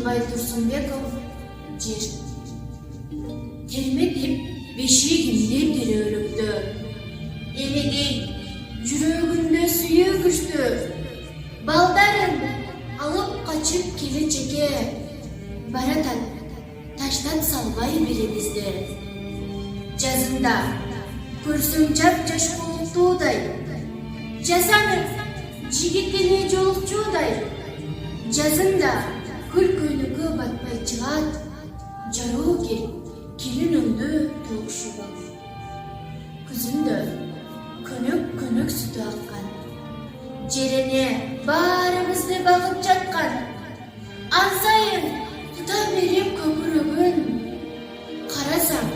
Кыргызбай Турсунбеков жер. Терметип бешигимде терөөлүктү. Эмеги жүрөгүндө сүйүү күчтү. Балдарын алып качып келечекке. Баратат таштан салбай бирибизди. Жазында көрсөм жап-жаш болуктуудай. Жасанып жигитине жолукчуудай. Жазында күлкөнүккө батпай чыгат. Жароо келинүңдү төгүшүп ал. Күзүндө көнөк сүтү аккан. Жерине баарыбызды багып жаткан. Ан сайын тута берип көпүрөгүн. Карасаң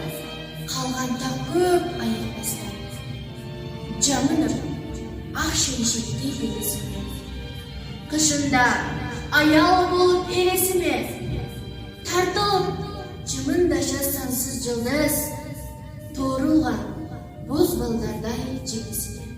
калган так көп аякбастан. Жамынып ак шемшекти элесиме. Кышында аял болуп элесиме. Тартылып жымындаша сансыз жылдыз. Тоорулган боз балдардай жебесине.